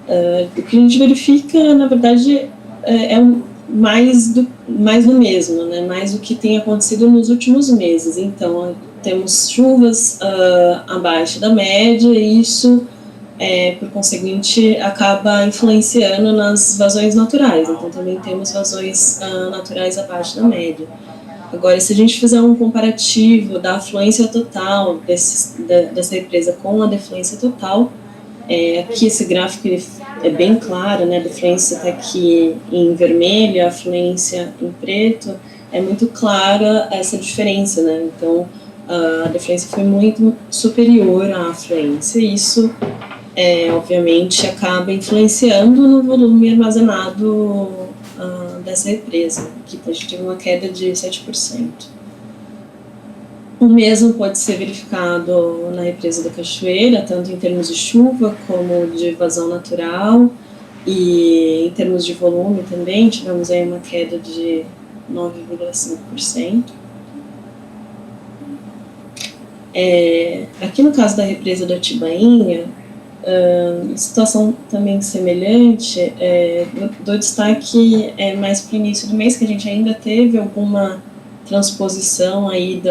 O que a gente verifica, na verdade, mais do mesmo, né? Mais do que tem acontecido nos últimos meses. Então, temos chuvas abaixo da média e isso, por conseguinte, acaba influenciando nas vazões naturais. Então, também temos vazões naturais abaixo da média. Agora, se a gente fizer um comparativo da afluência total dessa represa com a defluência total, aqui esse gráfico ele é bem claro, né? A defluência está aqui em vermelho, a afluência em preto. É muito clara essa diferença, né? Então, a defluência foi muito superior à afluência e isso, obviamente, acaba influenciando no volume armazenado dessa represa. Aqui a gente teve uma queda de 7%. O mesmo pode ser verificado na represa da Cachoeira, tanto em termos de chuva como de vazão natural, e em termos de volume também, tivemos aí uma queda de 9,5%. Aqui no caso da represa da Atibainha, situação também semelhante, dou destaque mais para o início do mês, que a gente ainda teve alguma transposição aí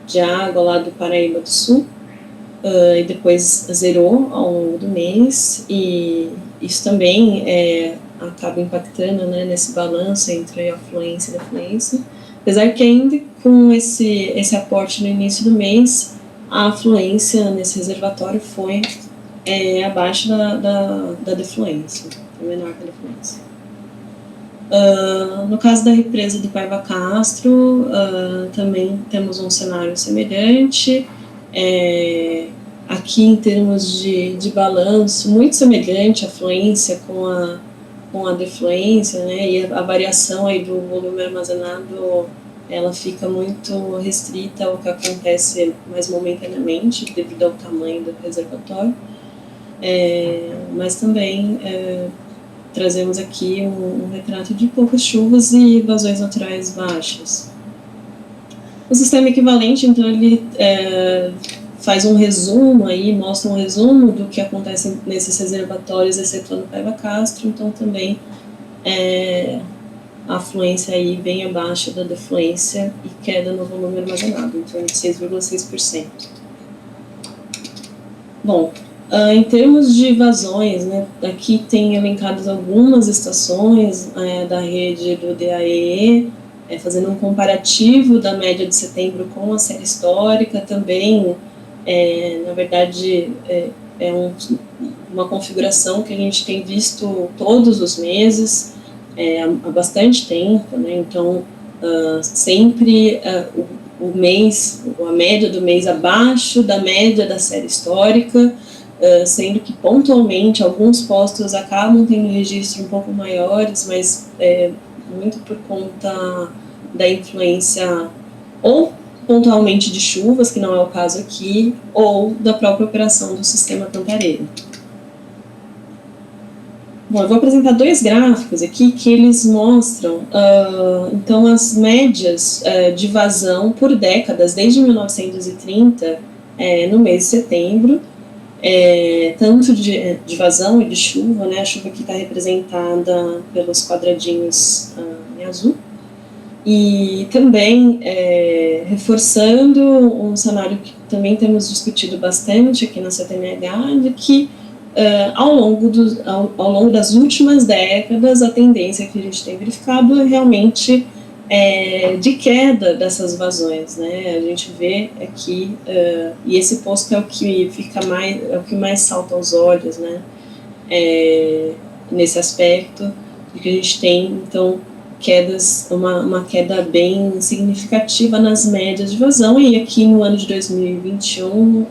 de água lá do Paraíba do Sul, e depois zerou ao longo do mês, e isso também acaba impactando, né, nesse balanço entre afluência e defluência, apesar que ainda com esse aporte no início do mês, a afluência nesse reservatório foi abaixo da defluência, foi menor que a defluência. No caso da represa do Paiva Castro, também temos um cenário semelhante, aqui em termos de balanço, muito semelhante a afluência com a defluência, né, e a variação aí do volume armazenado, ela fica muito restrita ao que acontece mais momentaneamente, devido ao tamanho do reservatório, mas também trazemos aqui um retrato de poucas chuvas e vazões naturais baixas. O sistema equivalente, então, ele faz um resumo aí, mostra um resumo do que acontece nesses reservatórios, excetuando o Paiva Castro, então também a afluência aí bem abaixo da defluência e queda no volume armazenado, em torno de 6,6%. Bom, em termos de vazões, né, aqui tem elencadas algumas estações da rede do DAEE, fazendo um comparativo da média de setembro com a série histórica, também, na verdade, uma configuração que a gente tem visto todos os meses, há bastante tempo, né? Então, sempre o mês, a média do mês abaixo da média da série histórica, sendo que pontualmente alguns postos acabam tendo registros um pouco maiores, mas muito por conta da influência ou pontualmente de chuvas, que não é o caso aqui, ou da própria operação do sistema Cantareira. Bom, eu vou apresentar dois gráficos aqui que eles mostram, então, as médias de vazão por décadas, desde 1930, no mês de setembro, tanto de vazão e de chuva, né? A chuva aqui está representada pelos quadradinhos em azul, e também reforçando um cenário que também temos discutido bastante aqui na CTMH, de que ao longo das últimas décadas, a tendência que a gente tem verificado é realmente de queda dessas vazões, né? A gente vê aqui, e esse posto é o que mais salta aos olhos, né? Nesse aspecto, de que a gente tem, então, uma queda bem significativa nas médias de vazão, e aqui no ano de 2021,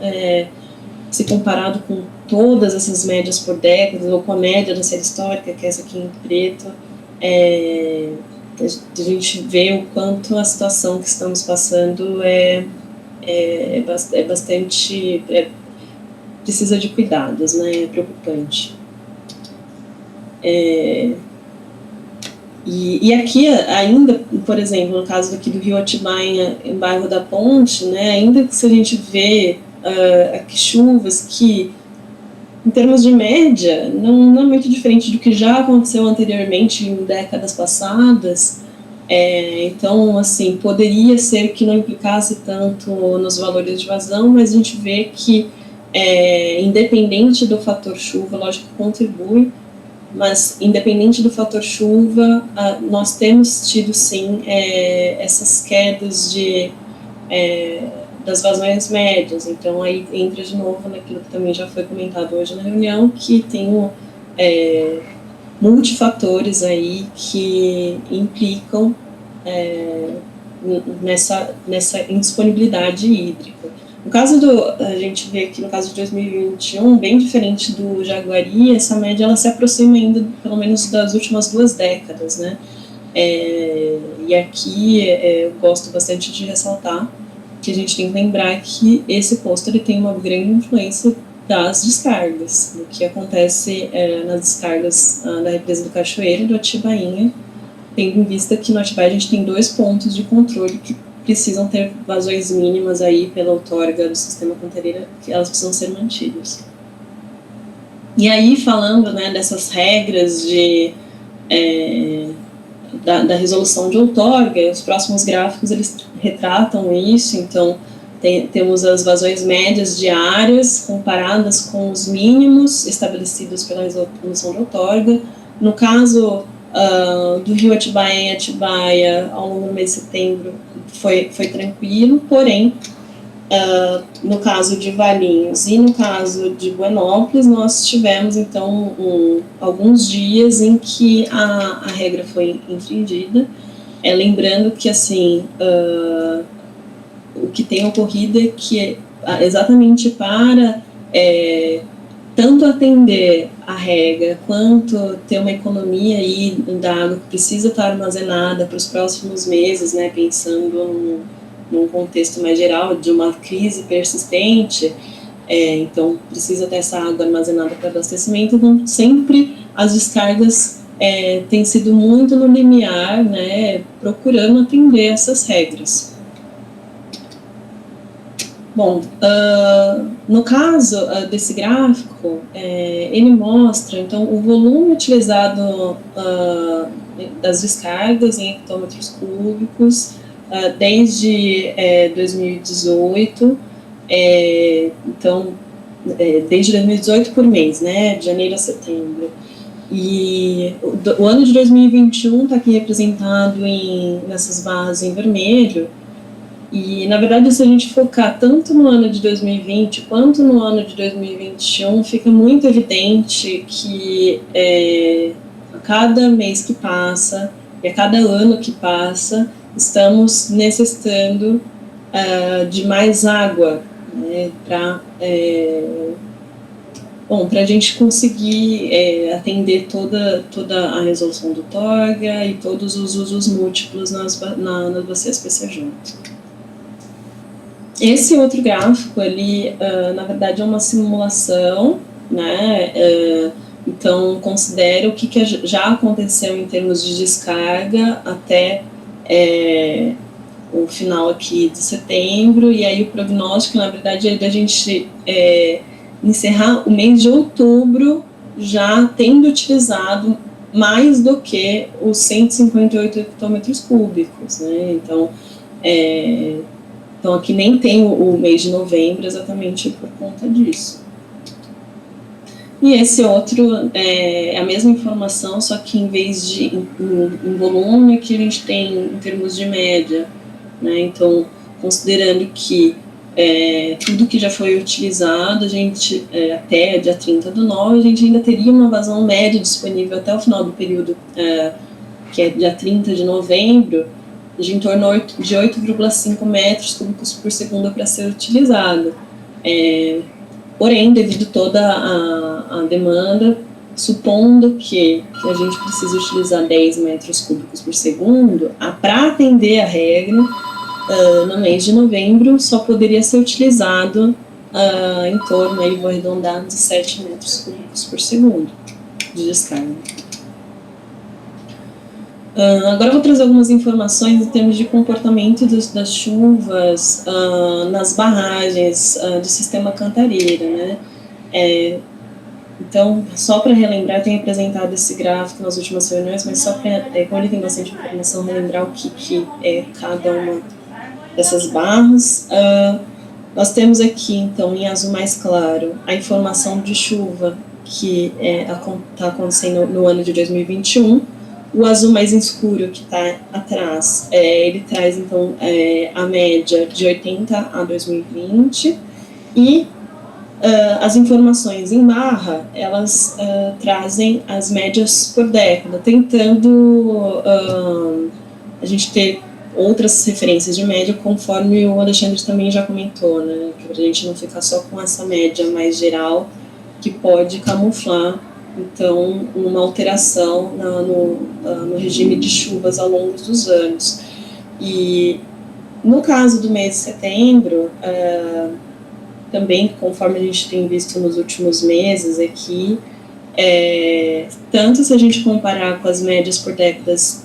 se comparado com todas essas médias por décadas, ou com a média da série histórica, que é essa aqui em preto, a gente vê o quanto a situação que estamos passando bastante... precisa de cuidados, né? É preocupante. E aqui ainda, por exemplo, no caso aqui do Rio Atibaia, em bairro da Ponte, né, ainda que se a gente vê aqui chuvas que Em termos de média, não é muito diferente do que já aconteceu anteriormente em décadas passadas. Então, assim, poderia ser que não implicasse tanto nos valores de vazão, mas a gente vê que, independente do fator chuva, lógico que contribui, mas independente do fator chuva, nós temos tido, sim, essas quedas das vazões médias. Então, aí entra de novo naquilo que também já foi comentado hoje na reunião, que tem multifatores aí que implicam nessa indisponibilidade hídrica. No caso a gente vê aqui no caso de 2021, bem diferente do Jaguari, essa média ela se aproxima ainda, pelo menos, das últimas 2 décadas, né? E aqui eu gosto bastante de ressaltar que a gente tem que lembrar que esse posto ele tem uma grande influência das descargas, do que acontece nas descargas da represa do Cachoeiro e do Atibainha, tendo em vista que no Atibaia a gente tem 2 pontos de controle que precisam ter vazões mínimas aí pela outorga do sistema Cantareira, que elas precisam ser mantidas. E aí, falando, né, dessas regras da resolução de outorga, os próximos gráficos eles retratam isso. Então, temos as vazões médias diárias comparadas com os mínimos estabelecidos pela resolução de outorga. No caso do rio Atibaia em Atibaia, ao longo do mês de setembro, foi tranquilo, porém, no caso de Valinhos e no caso de Buenópolis, nós tivemos, então, alguns dias em que a regra foi infringida. Lembrando que, assim, o que tem ocorrido é que, exatamente para tanto atender a regra, quanto ter uma economia aí da água que precisa estar armazenada para os próximos meses, né, pensando num contexto mais geral de uma crise persistente, então precisa ter essa água armazenada para abastecimento. Então, sempre as descargas têm sido muito no limiar, né, procurando atender essas regras. Bom, no caso desse gráfico, ele mostra, então, o volume utilizado das descargas em hectômetros cúbicos desde 2018, então, desde 2018 por mês, né, de janeiro a setembro. E o ano de 2021 está aqui representado nessas barras em vermelho. E, na verdade, se a gente focar tanto no ano de 2020 quanto no ano de 2021, fica muito evidente que a cada mês que passa e a cada ano que passa, estamos necessitando de mais água, né, para a gente conseguir atender toda a resolução do outorga e todos os usos múltiplos nas bacias PCJ. Esse outro gráfico, ele, na verdade, é uma simulação, né? Então, considera o que já aconteceu em termos de descarga até o final aqui de setembro, e aí o prognóstico, na verdade, é da gente encerrar o mês de outubro já tendo utilizado mais do que os 158 hectômetros cúbicos, né? Então, aqui nem tem o mês de novembro exatamente por conta disso. E esse outro é a mesma informação, só que em vez de em volume, que a gente tem em termos de média, né? Então, considerando que tudo que já foi utilizado, a gente, até dia 30/9, a gente ainda teria uma vazão média disponível até o final do período, que é dia 30 de novembro, de em torno de 8,5 metros cúbicos por segundo para ser utilizado. Porém, devido toda a demanda, supondo que a gente precisa utilizar 10 metros cúbicos por segundo, para atender a regra, no mês de novembro, só poderia ser utilizado em torno, aí vou arredondar, de 7 metros cúbicos por segundo de descarga. Agora eu vou trazer algumas informações em termos de comportamento das chuvas nas barragens do sistema Cantareira, né? Então, só para relembrar, eu tenho apresentado esse gráfico nas últimas reuniões, mas só para, como ele tem bastante informação, relembrar o que é cada uma dessas barras. Nós temos aqui, então, em azul mais claro, a informação de chuva que está acontecendo no ano de 2021. O azul mais escuro que está atrás, ele traz, então, a média de 80 a 2020. E as informações em barra, elas trazem as médias por década, tentando a gente ter outras referências de média, conforme o Alexandre também já comentou, né, para a gente não ficar só com essa média mais geral, que pode camuflar, então, uma alteração no regime de chuvas ao longo dos anos. E, no caso do mês de setembro, também, conforme a gente tem visto nos últimos meses aqui, tanto se a gente comparar com as médias por décadas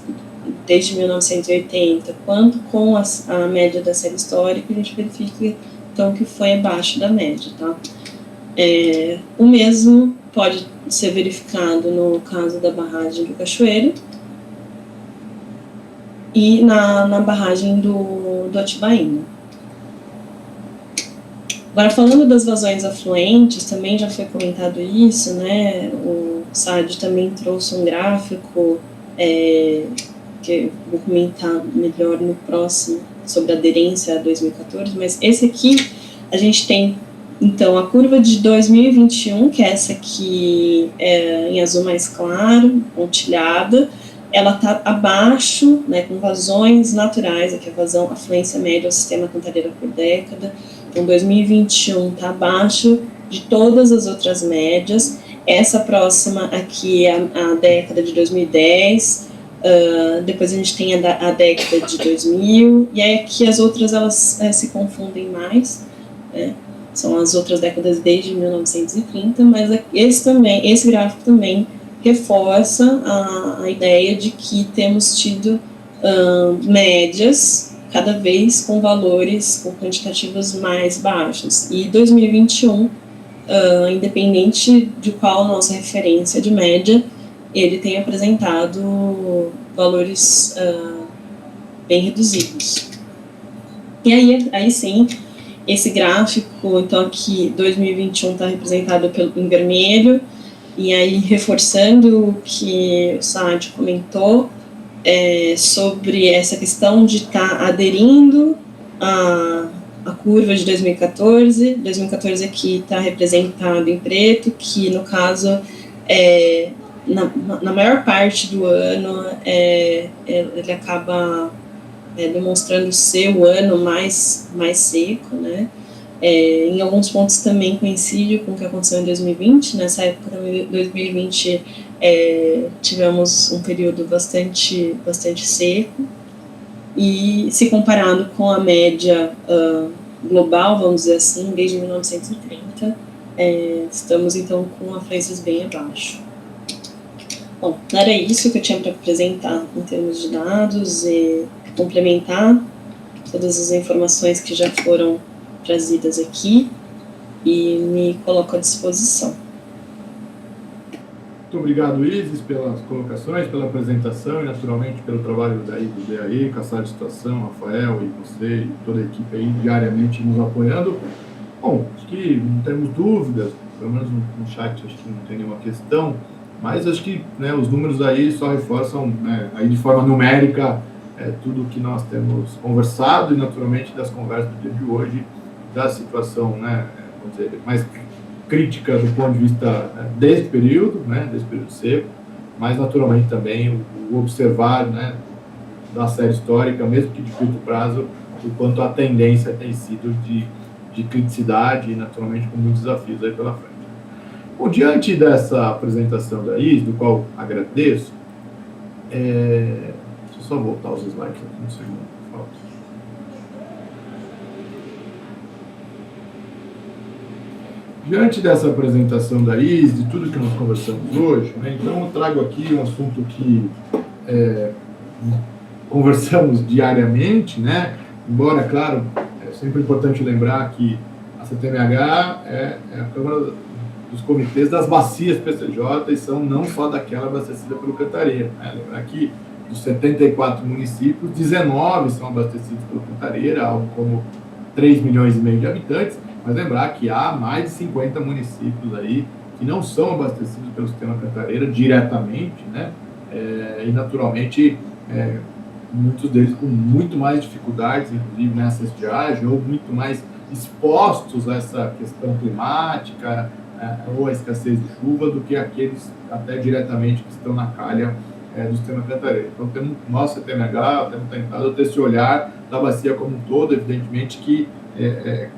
desde 1980, quanto com a média da série histórica, a gente verifica, então, que foi abaixo da média, tá? O mesmo pode ser verificado no caso da barragem do Cachoeiro e na barragem do Atibainha. Agora, falando das vazões afluentes, também já foi comentado isso, né? O Sade também trouxe um gráfico que eu vou comentar melhor no próximo, sobre a aderência a 2014, mas esse aqui a gente tem, então, a curva de 2021, que é essa aqui em azul mais claro, pontilhada, ela está abaixo, né, com vazões naturais, aqui a afluência média ao sistema Cantareira por década. Então, 2021 está abaixo de todas as outras médias. Essa próxima aqui é a década de 2010, depois a gente tem a década de 2000, e aí aqui as outras elas se confundem mais, né? São as outras décadas desde 1930, mas esse gráfico também reforça a ideia de que temos tido médias cada vez com valores, com quantitativos mais baixos. E 2021, independente de qual a nossa referência de média, ele tem apresentado valores bem reduzidos. E aí sim, esse gráfico, então aqui 2021 está representado em vermelho, e aí reforçando o que o Sade comentou, sobre essa questão de estar aderindo à curva de 2014. 2014 aqui está representado em preto, que no caso, na maior parte do ano, ele acaba demonstrando ser o ano mais seco, né? Em alguns pontos também coincide com o que aconteceu em 2020. Nessa época, em 2020, tivemos um período bastante seco, e se comparado com a média global, vamos dizer assim, desde 1930, estamos então com afluências bem abaixo. Bom, era isso que eu tinha para apresentar em termos de dados e complementar todas as informações que já foram trazidas aqui, e me coloco à disposição. Muito obrigado, Isis, pelas colocações, pela apresentação e, naturalmente, pelo trabalho do DAI, Caçar de Situação, Rafael e você e toda a equipe aí diariamente nos apoiando. Bom, acho que não temos dúvidas, pelo menos no chat acho que não tem nenhuma questão, mas acho que, né, os números aí só reforçam, né, aí de forma numérica, tudo que nós temos conversado e, naturalmente, das conversas do dia de hoje, da situação, né, vamos dizer, mais crítica do ponto de vista desse período, né, desse período seco, mas, naturalmente, também o observar, né, da série histórica, mesmo que de curto prazo, o quanto a tendência tem sido de criticidade e, naturalmente, com muitos desafios aí pela frente. Bom, diante dessa apresentação da Isis, do qual agradeço, deixa eu só voltar os slides aqui um segundo, por favor. Diante dessa apresentação da Isis, de tudo que nós conversamos hoje, né, então eu trago aqui um assunto que conversamos diariamente, né, embora, claro, é sempre importante lembrar que a CTMH é a Câmara dos comitês das bacias PCJ e são não só daquela abastecida pelo Cantareira, né? Lembrar que dos 74 municípios, 19 são abastecidos pelo Cantareira, algo como 3 milhões e meio de habitantes, mas lembrar que há mais de 50 municípios aí que não são abastecidos pelo sistema Cantareira diretamente, né? E naturalmente muitos deles com muito mais dificuldades, inclusive nessa estiagem, ou muito mais expostos a essa questão climática ou a escassez de chuva do que aqueles até diretamente que estão na calha do sistema Cantareira. Então, temos nosso CTMH, temos tentado ter esse olhar da bacia como um todo, evidentemente que,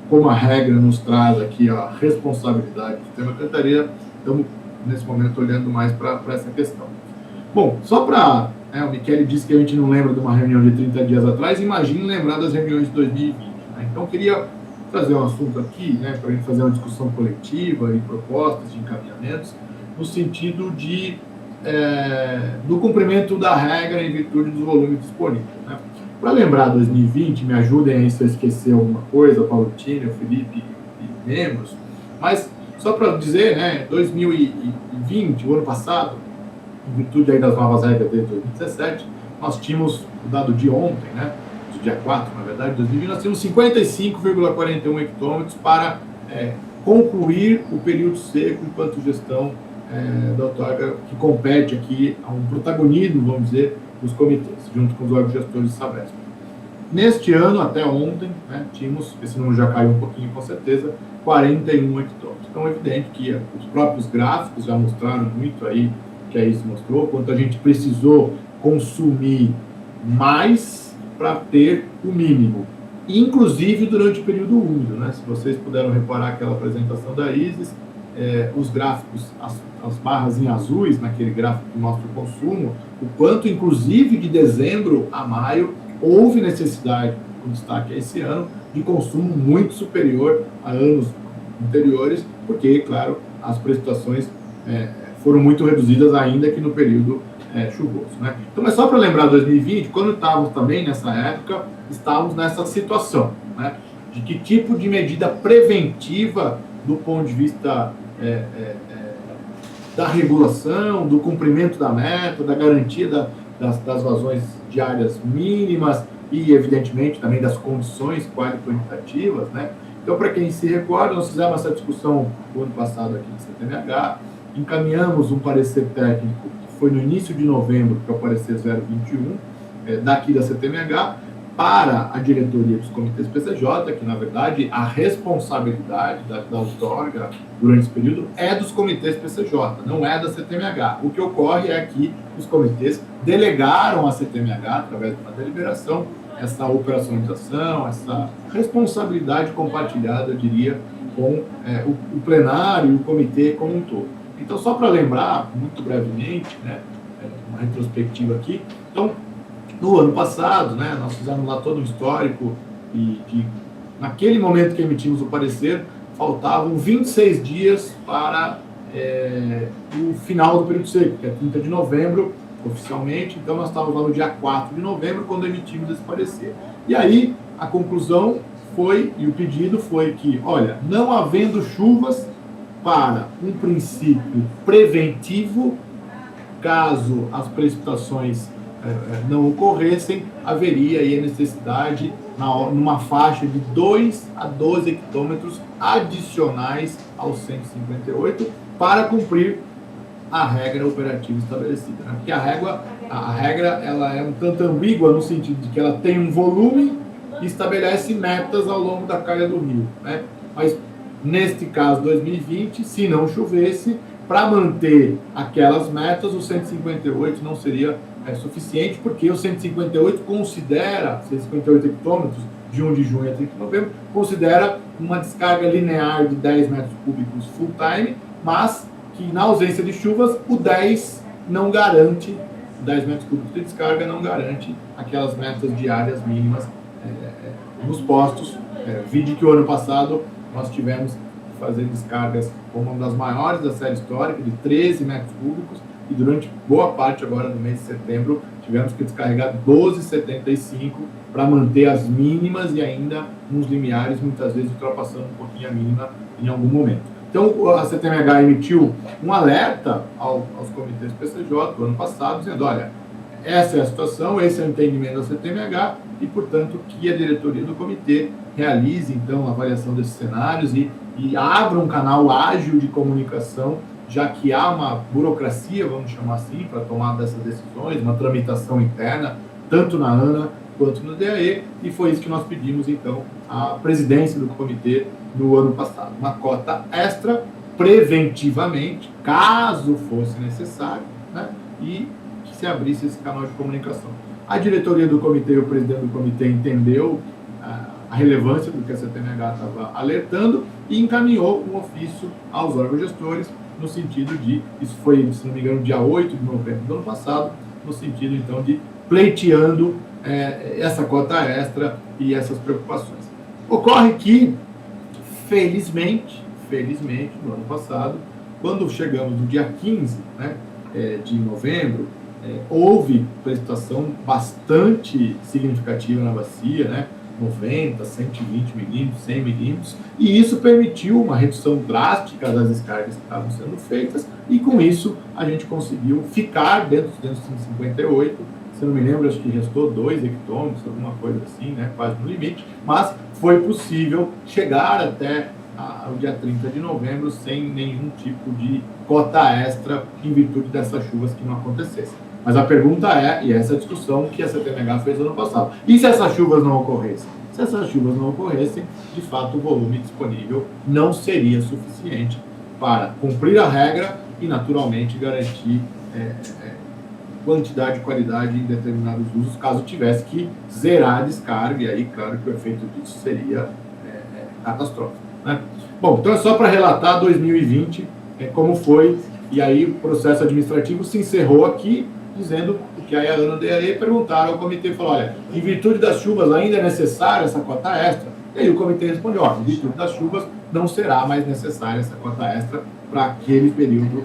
como a regra nos traz aqui a responsabilidade do sistema Cantareira, estamos, nesse momento, olhando mais para essa questão. Bom, só para... o Michele disse que a gente não lembra de uma reunião de 30 dias atrás, imagine lembrar das reuniões de 2020. Né? Então, queria trazer um assunto aqui, né, para a gente fazer uma discussão coletiva e propostas de encaminhamentos, no sentido do cumprimento da regra em virtude dos volumes disponíveis. Né? Para lembrar 2020, me ajudem aí se eu esquecer alguma coisa, Paulo Tini, Felipe e membros, mas só para dizer, né, 2020, o ano passado, em virtude aí das novas regras desde 2017, nós tínhamos, o dado de ontem, né, do dia 4, na verdade, 2020, nós tínhamos 55,41 hectômetros para concluir o período seco enquanto gestão da outorga, que compete aqui a um protagonismo, vamos dizer, dos comitês, junto com os órgãos gestores de Sabesp. Neste ano, até ontem, né, tínhamos, esse número já caiu um pouquinho com certeza, 41 hectômetros. Então é evidente que os próprios gráficos já mostraram muito aí, que a ICE mostrou, quanto a gente precisou consumir mais para ter o mínimo, inclusive durante o período úmido, né? Se vocês puderam reparar aquela apresentação da ISIS, os gráficos, as barras em azuis, naquele gráfico que mostra o consumo, o quanto, inclusive, de dezembro a maio, houve necessidade, com destaque a esse ano, de consumo muito superior a anos anteriores, porque, claro, as precipitações foram muito reduzidas ainda que no período chuvoso. Né? Então, é só para lembrar 2020, quando estávamos também nessa época, estávamos nessa situação, né? De que tipo de medida preventiva do ponto de vista da regulação, do cumprimento da meta, da garantia das vazões diárias mínimas e, evidentemente, também das condições qualitativas, né? Então, para quem se recorda, nós fizemos essa discussão no ano passado aqui no CTMH, encaminhamos um parecer técnico, que foi no início de novembro, que é o parecer 021, daqui da CTMH, para a diretoria dos comitês PCJ, que, na verdade, a responsabilidade da outorga durante esse período é dos comitês PCJ, não é da CTMH. O que ocorre é que os comitês delegaram à CTMH, através de uma deliberação, essa operacionalização, essa responsabilidade compartilhada, eu diria, com o plenário e o comitê como um todo. Então, só para lembrar, muito brevemente, né, uma retrospectiva aqui, então, no ano passado, né, nós fizemos lá todo um histórico e naquele momento que emitimos o parecer, faltavam 26 dias para o final do período seco, que é 30 de novembro, oficialmente. Então, nós estávamos lá no dia 4 de novembro, quando emitimos esse parecer. E aí, a conclusão foi, e o pedido foi que, olha, não havendo chuvas para um princípio preventivo, caso as precipitações não ocorressem, haveria aí a necessidade, numa faixa de 2 a 12 hectômetros adicionais aos 158 para cumprir a regra operativa estabelecida. Né? Porque a regra ela é um tanto ambígua no sentido de que ela tem um volume e estabelece metas ao longo da calha do rio. Né? Mas, neste caso, 2020, se não chovesse, para manter aquelas metas, o 158 não seria suficiente, porque o 158 considera, 158 hectômetros, de 1 de junho a 30 de novembro, considera uma descarga linear de 10 metros cúbicos full time, mas que na ausência de chuvas, o 10 não garante, 10 metros cúbicos de descarga não garante aquelas metas diárias mínimas nos postos. Vide que o ano passado nós tivemos que fazer descargas como uma das maiores da série histórica, de 13 metros cúbicos, e durante boa parte agora no mês de setembro tivemos que descarregar 12,75 para manter as mínimas e ainda nos limiares, muitas vezes ultrapassando um pouquinho a mínima em algum momento. Então, a CTMH emitiu um alerta aos comitês PCJ do ano passado, dizendo, olha, essa é a situação, esse é o entendimento da CTMH e, portanto, que a diretoria do comitê realize, então, a avaliação desses cenários e abra um canal ágil de comunicação, já que há uma burocracia, vamos chamar assim, para tomar dessas decisões, uma tramitação interna, tanto na ANA quanto no DAE, e foi isso que nós pedimos, então, à presidência do comitê no ano passado. Uma cota extra, preventivamente, caso fosse necessário, né, e que se abrisse esse canal de comunicação. A diretoria do comitê e o presidente do comitê entendeu a relevância do que a CTMH estava alertando e encaminhou um ofício aos órgãos gestores no sentido de, isso foi, se não me engano, dia 8 de novembro do ano passado, no sentido, então, de pleiteando essa cota extra e essas preocupações. Ocorre que, felizmente, no ano passado, quando chegamos no dia 15, né, de novembro, houve prestação bastante significativa na bacia, né, 90, 120 milímetros, 100 milímetros, e isso permitiu uma redução drástica das descargas que estavam sendo feitas, e com isso a gente conseguiu ficar dentro dos 158, se não me lembro, acho que restou 2 hectômetros, alguma coisa assim, né, quase no limite, mas foi possível chegar até o dia 30 de novembro sem nenhum tipo de cota extra em virtude dessas chuvas que não acontecessem. Mas a pergunta é, e essa é a discussão que a CTMH fez no ano passado, e se essas chuvas não ocorressem? Se essas chuvas não ocorressem, de fato o volume disponível não seria suficiente para cumprir a regra e, naturalmente, garantir quantidade e qualidade em determinados usos, caso tivesse que zerar a descarga, e aí, claro, que o efeito disso seria catastrófico, né? Bom, então é só para relatar 2020, como foi, e aí o processo administrativo se encerrou aqui, dizendo que aí a ANA e a DAE perguntaram ao comitê, falou, olha, em virtude das chuvas ainda é necessária essa cota extra? E aí o comitê respondeu, ó, em virtude das chuvas não será mais necessária essa cota extra para aquele período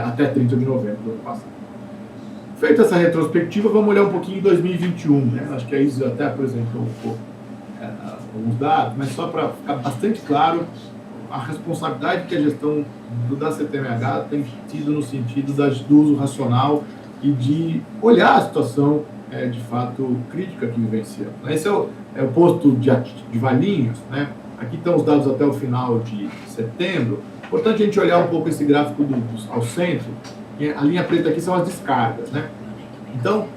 até 30 de novembro do ano passado. Feita essa retrospectiva, vamos olhar um pouquinho em 2021, né? Acho que a Isis até apresentou um pouco alguns dados, mas só para ficar bastante claro, a responsabilidade que a gestão da CTMH tem tido no sentido do uso racional e de olhar a situação de fato crítica que vivenciamos. Esse é o posto de Valinhos, né? Aqui estão os dados até o final de setembro. Importante a gente olhar um pouco esse gráfico ao centro. A linha preta aqui são as descargas, né? Então,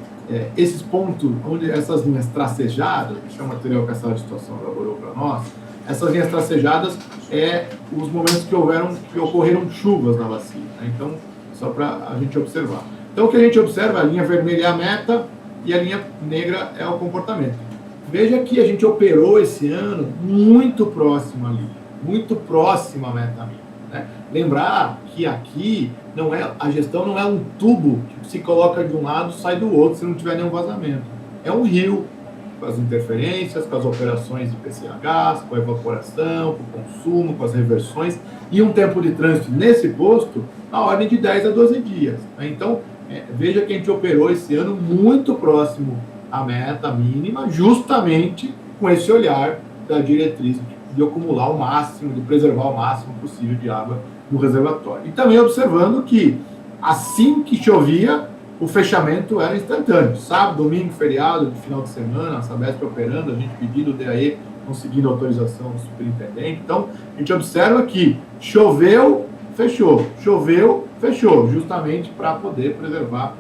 esses pontos, onde essas linhas tracejadas, que é o material que a sala de situação elaborou para nós, essas linhas tracejadas os momentos que ocorreram chuvas na bacia, né? Então, só para a gente observar. Então, o que a gente observa, a linha vermelha é a meta e a linha negra é o comportamento. Veja que a gente operou esse ano muito próximo ali, muito próximo à meta mínima, né? Lembrar que aqui a gestão não é um tubo que se coloca de um lado e sai do outro se não tiver nenhum vazamento. É um rio, com as interferências, com as operações de PCHs, com a evaporação, com o consumo, com as reversões, e um tempo de trânsito nesse posto na ordem de 10 a 12 dias. Né? Então, veja que a gente operou esse ano muito próximo à meta mínima, justamente com esse olhar da diretriz de acumular o máximo, de preservar o máximo possível de água no reservatório. E também observando que, assim que chovia, o fechamento era instantâneo. Sábado, domingo, feriado, de final de semana, a Sabesp operando, a gente pedindo o DAE, conseguindo autorização do superintendente. Então, a gente observa que choveu, fechou, justamente para poder preservar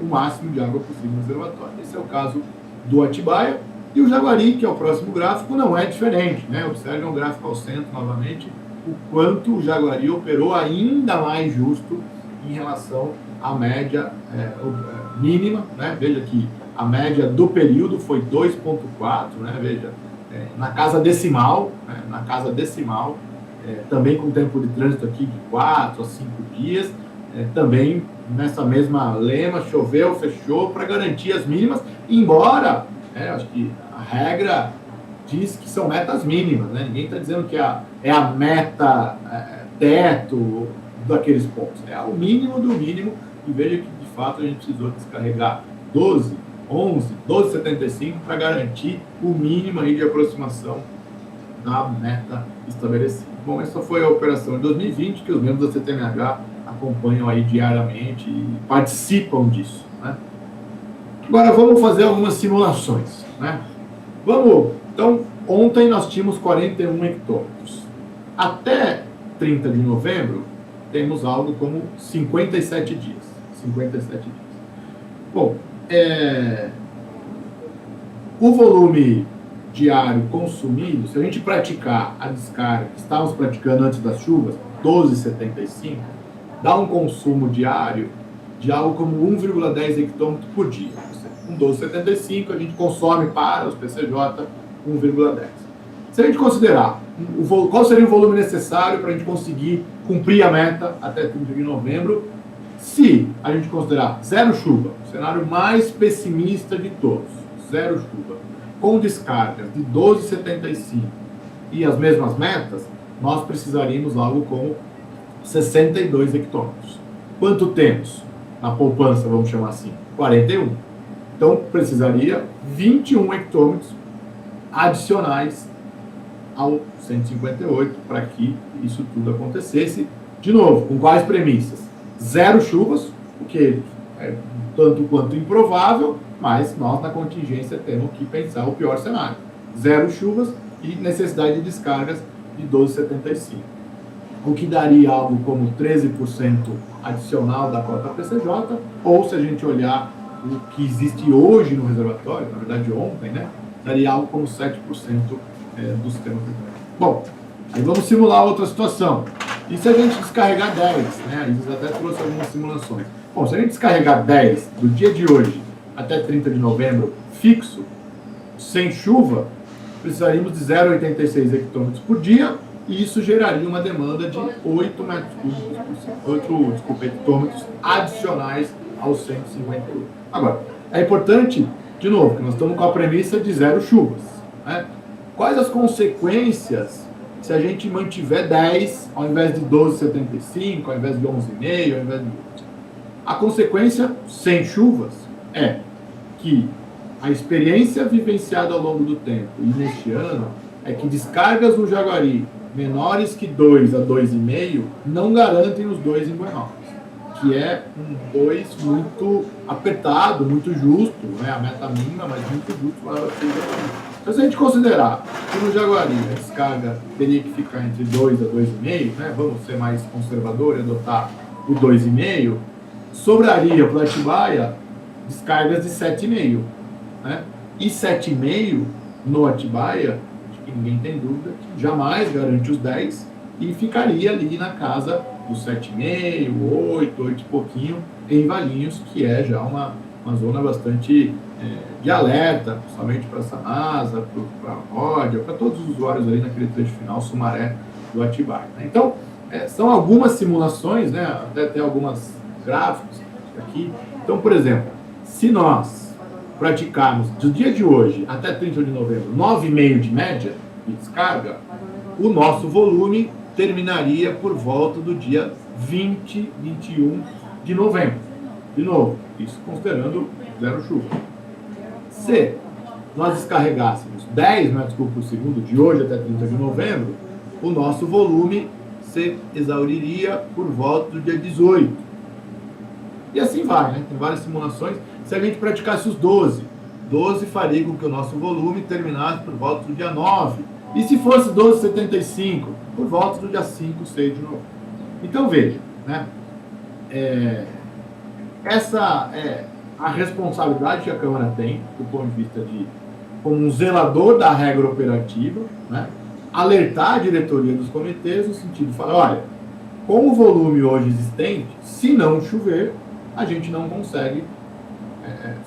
o máximo de água possível no reservatório. Esse é o caso do Atibaia. E o Jaguari, que é o próximo gráfico, não é diferente, né? Observe um gráfico ao centro, novamente, o quanto o Jaguari operou ainda mais justo em relação à média mínima, né? Veja que a média do período foi 2,4, né? Veja, na casa decimal, também com tempo de trânsito aqui de 4 a 5 dias, também nessa mesma lema, choveu, fechou, para garantir as mínimas, embora, acho que a regra diz que são metas mínimas, né? Ninguém está dizendo que é a meta teto daqueles pontos, é o mínimo do mínimo, e veja que, de fato, a gente precisou descarregar 12,75 para garantir o mínimo aí de aproximação da meta estabelecida. Bom, essa foi a operação de 2020, que os membros da CTMH acompanham aí diariamente e participam disso, né? Agora vamos fazer algumas simulações, né? Então, ontem nós tínhamos 41 hectômetros. Até 30 de novembro, temos algo como 57 dias. 57 dias. Bom, o volume diário consumido, se a gente praticar a descarga que estávamos praticando antes das chuvas, 12,75, dá um consumo diário de algo como 1,10 hectômetros por dia. Com 12,75 a gente consome para os PCJ 1,10. Se a gente considerar qual seria o volume necessário para a gente conseguir cumprir a meta até 30 de novembro, se a gente considerar zero chuva, o cenário mais pessimista de todos, zero chuva, com descargas de 12,75 e as mesmas metas, nós precisaríamos algo como 62 hectômetros. Quanto temos na poupança, vamos chamar assim? 41. Então, precisaria 21 hectômetros adicionais ao 158 para que isso tudo acontecesse. De novo, com quais premissas? Zero chuvas, o que é tanto quanto improvável, mas nós na contingência temos que pensar o pior cenário. Zero chuvas e necessidade de descargas de 12,75. O que daria algo como 13% adicional da cota PCJ, ou se a gente olhar o que existe hoje no reservatório, na verdade ontem, né, daria algo como 7% do sistema primário. Bom, aí vamos simular outra situação. E se a gente descarregar 10, né, a Isis até trouxe algumas simulações. Bom, se a gente descarregar 10 do dia de hoje até 30 de novembro, fixo, sem chuva, precisaríamos de 0,86 hectômetros por dia, e isso geraria uma demanda de 8 hectômetros adicionais aos 158. Agora, é importante, de novo, que nós estamos com a premissa de zero chuvas, né? Quais as consequências se a gente mantiver 10 ao invés de 12,75, ao invés de 11,5, ao invés de 8? A consequência, sem chuvas, é que a experiência vivenciada ao longo do tempo e neste ano é que descargas no Jaguari menores que 2 a 2,5 não garantem os 2 em Buenos, que é um 2 muito apertado, muito justo, não é a meta mínima, mas muito justo para a Então, se a gente considerar que no Jaguari a descarga teria que ficar entre 2 a 2,5, né, vamos ser mais conservador e adotar o 2,5, sobraria para o Atibaia descargas de 7,5, né? E 7,5 no Atibaia, acho que ninguém tem dúvida, que jamais garante os 10 e ficaria ali na casa dos 7,5, 8 e pouquinho em Valinhos, que é já uma zona bastante de alerta, principalmente para a Sanasa, para a Ródia, para todos os usuários ali naquele trecho final, Sumaré do Atibaia, né? Então, são algumas simulações, né? Até tem algumas gráficos aqui. Então, por exemplo, se nós praticarmos do dia de hoje até 30 de novembro 9,5 de média de descarga, o nosso volume terminaria por volta do dia 20, 21 de novembro. De novo, isso considerando zero chuva. Se nós descarregássemos 10 metros cúbicos por segundo de hoje até 30 de novembro, o nosso volume se exauriria por volta do dia 18. E assim vai, né? Tem várias simulações. Se a gente praticasse os 12 faria com que o nosso volume terminasse por volta do dia 9. E se fosse 12,75, por volta do dia 5, 6 de novembro. Então, veja, né? Essa é a responsabilidade que a Câmara tem, do ponto de vista de, como um zelador da regra operativa, né? Alertar a diretoria dos comitês no sentido de falar, olha, com o volume hoje existente, se não chover, a gente não consegue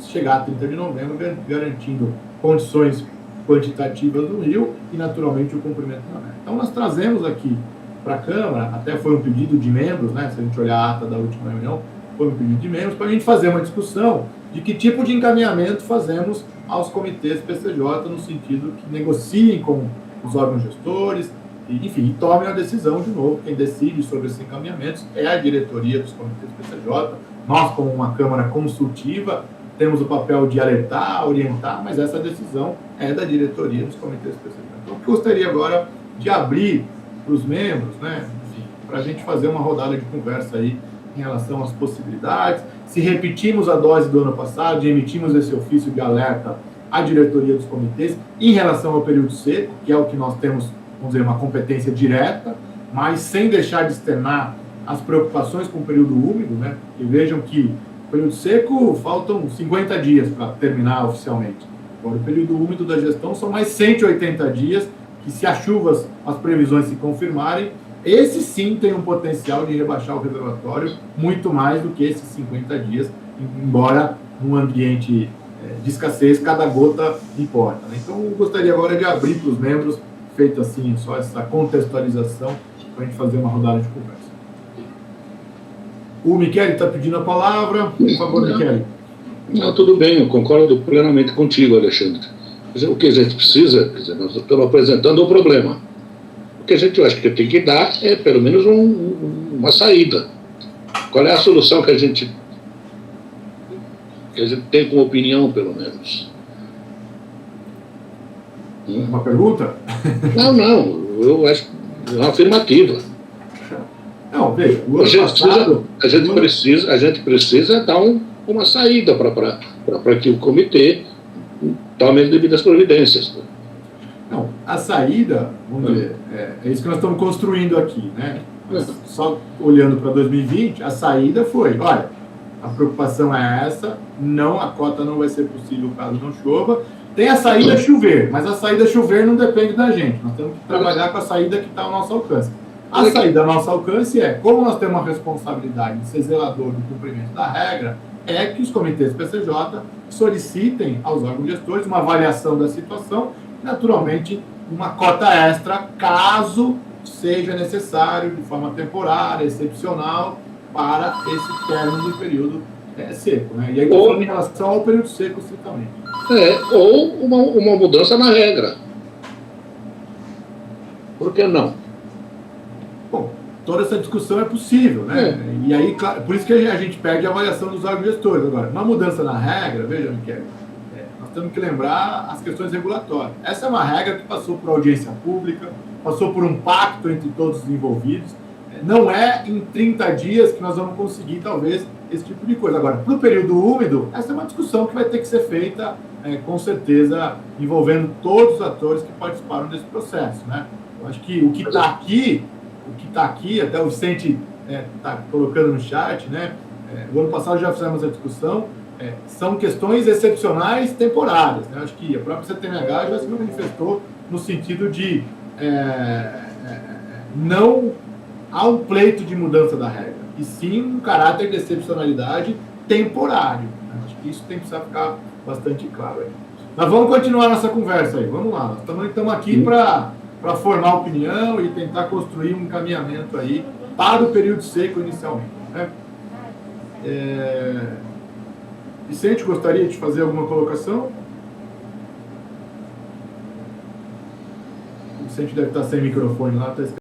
chegar a 30 de novembro garantindo condições quantitativas do rio e, naturalmente, o cumprimento da meta. Então, nós trazemos aqui para a Câmara, até foi um pedido de membros, né, se a gente olhar a ata da última reunião, foi um pedido de membros, para a gente fazer uma discussão de que tipo de encaminhamento fazemos aos comitês PCJ, no sentido que negociem com os órgãos gestores, e, enfim, e tomem a decisão de novo. Quem decide sobre esses encaminhamentos é a diretoria dos comitês PCJ. Nós, como uma Câmara consultiva, temos o papel de alertar, orientar, mas essa decisão é da diretoria dos comitês PCJ. Então, eu gostaria agora de abrir para os membros, né, para a gente fazer uma rodada de conversa aí em relação às possibilidades. Se repetimos a dose do ano passado, emitimos esse ofício de alerta à diretoria dos comitês em relação ao período seco, que é o que nós temos, vamos dizer, uma competência direta, mas sem deixar de externar as preocupações com o período úmido, né? E vejam que o período seco faltam 50 dias para terminar oficialmente. Agora, o período úmido da gestão são mais 180 dias, que se as chuvas, as previsões se confirmarem, esse sim tem um potencial de rebaixar o reservatório muito mais do que esses 50 dias, embora num ambiente de escassez, cada gota importa, né? Então, eu gostaria agora de abrir para os membros, feito assim, só essa contextualização, para a gente fazer uma rodada de conversa. O Michele está pedindo a palavra. Por favor, Michele. Não, tudo bem, eu concordo plenamente contigo, Alexandre. O que a gente precisa, quer dizer, nós estamos apresentando o problema. O que a gente acha que tem que dar é, pelo menos, uma saída. Qual é a solução que a gente tem como opinião, pelo menos? Uma pergunta? Não, eu acho uma afirmativa. Não, veja, a gente precisa dar uma saída para que o comitê tome as devidas providências. Não, a saída, vamos dizer, é isso que nós estamos construindo aqui, né? Só olhando para 2020, a saída foi, olha, a preocupação é essa, a cota não vai ser possível caso não chova. Tem a saída chover, mas a saída chover não depende da gente. Nós temos que trabalhar com a saída que está ao nosso alcance. A saída ao nosso alcance como nós temos uma responsabilidade de ser zelador do cumprimento da regra, é que os comitês PCJ solicitem aos órgãos gestores uma avaliação da situação, naturalmente uma cota extra, caso seja necessário, de forma temporária, excepcional, para esse término do período seco, né? E aí, em relação ao período seco, estritamente. Ou uma mudança na regra. Por que não? Bom, toda essa discussão é possível, né? E aí, claro, por isso que a gente pede a avaliação dos órgãos gestores. Agora, uma mudança na regra, veja, Michele, nós temos que lembrar as questões regulatórias. Essa é uma regra que passou por audiência pública, passou por um pacto entre todos os envolvidos. Não é em 30 dias que nós vamos conseguir, talvez, esse tipo de coisa. Agora, para o período úmido, essa é uma discussão que vai ter que ser feita, com certeza, envolvendo todos os atores que participaram desse processo, né? Eu acho que o que está aqui, até o Vicente está colocando no chat, né? O ano passado já fizemos a discussão, são questões excepcionais temporárias, né? Acho que a própria CTMH já se manifestou no sentido de não há um pleito de mudança da regra, e sim um caráter de excepcionalidade temporário. Acho que isso tem que ficar bastante claro aí. Mas vamos continuar nossa conversa aí, vamos lá. Nós estamos aqui para formar opinião e tentar construir um encaminhamento aí para o período seco inicialmente, né? Vicente, gostaria de fazer alguma colocação? O Vicente deve estar sem microfone lá, está